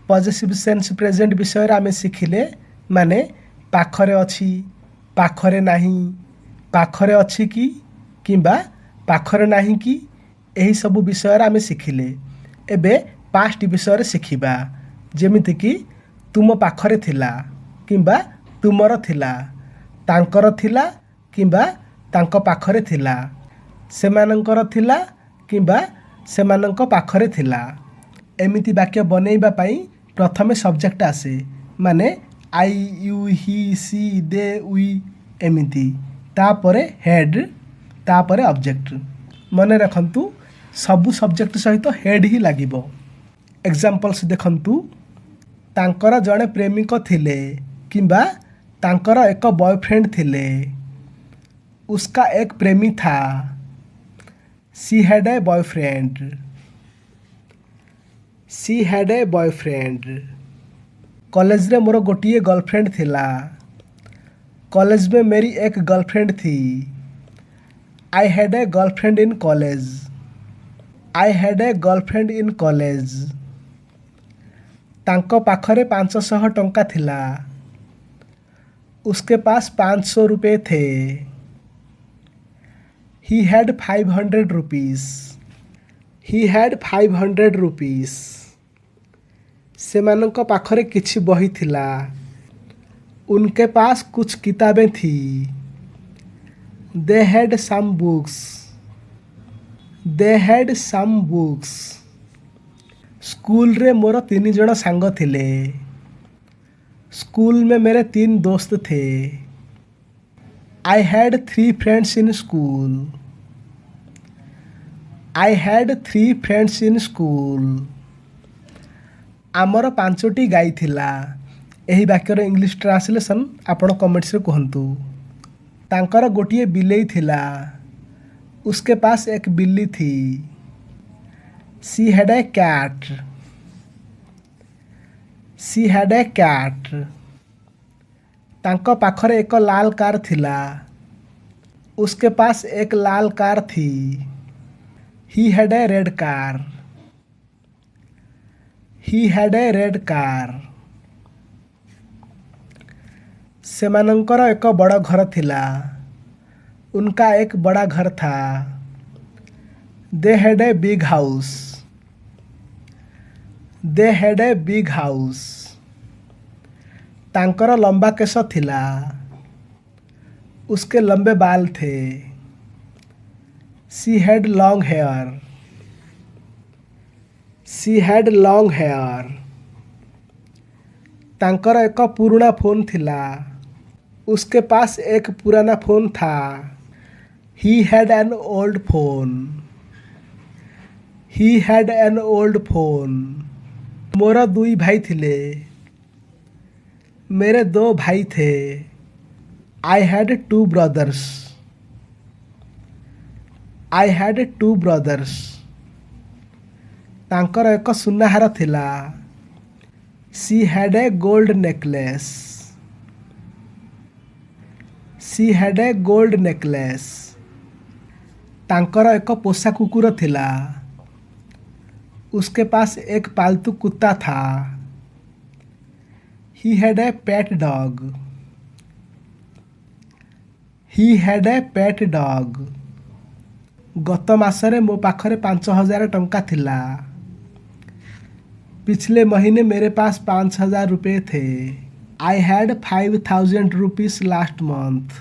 Positive sense present विषय आम शिखिले माने पाखरे अच्छी पाखरे नहीं पाखरे अच्छी कि किंबा पाखरे नहीं कि यही सब विषय आम शिखिले। एबे पास्ट विषय शिखिबा जेमिति कि तुम पाखरे थिला किंबा तुमर थिला तांकर थिला किंबा तांको पाखरे थिला सेमानंकर थिला किंबा सेमानंक पाखरे थिला। एमिति वाक्य बनैबा पई प्रथमे सब्जेक्ट आसे माने आई you he C they we एमिति तापरे हेड तापरे ऑब्जेक्ट। मने रखंतु सबु सब्जेक्ट सहित हेड ही लागिबो। एग्जांपल्स देखंतु तांकर जड़े प्रेमिक थिले किंबा तांकर एक बॉयफ्रेंड थिले। उसका एक प्रेमी था। She had a boyfriend. She had a boyfriend. College रे मोर गोटिए गर्लफ्रेंड थिला। कॉलेज में मेरी एक गर्लफ्रेंड थी। I had a girlfriend in college. I had a girlfriend in college. तांको पाखरे 500 टंका थिला। उसके पास 500 रुपये थे। He had 500 rupees. He had 500 rupees. सेमानंको पाखरे किछि बही थिला। उनके पास कुछ किताबें थी। They had some books. They had some books. School रे मोर 3 जण सांग थिले। स्कूल में मेरे 3 दोस्त थे। I had 3 friends in school. I had 3 friends in school. आमर 5टी गाई थिला। एही वाक्यर इंग्लिश ट्रांसलेशन आपण कमेंट्स रे कहंतु। तांकर गोटिए बिलेई थिला। उसके पास एक बिल्ली थी। She had a cat. She had a cat. तांको पाखरे एक लाल कार थिला। उसके पास एक लाल कार थी। He had a red car. He had a red car. सेमानंकर एक बड़ा घर थिला। उनका एक बड़ा घर था। They had a big house. They had a big house. तांकर लंबा केश थिला। उसके लंबे बाल थे। She had long hair. She had long hair. तांकर एक पुराना फोन थिला। उसके पास एक पुराना फोन था। He had an old phone. He had an old phone. मोर 2 भाई थिले। मेरे 2 भाई थे। I had 2 brothers. I had 2 brothers. तांकर एक सुनाहार थिला। She had a gold necklace. She had a gold necklace. तांकर एक पोषा कुकुर थिला। उसके पास एक पालतू कुत्ता था। He had a pet dog. He had a pet dog. गत मासरे मो पाखरे 5000 टंका थिला। पिछले महीने मेरे पास 5000 रुपये थे। I had 5000 rupees last month.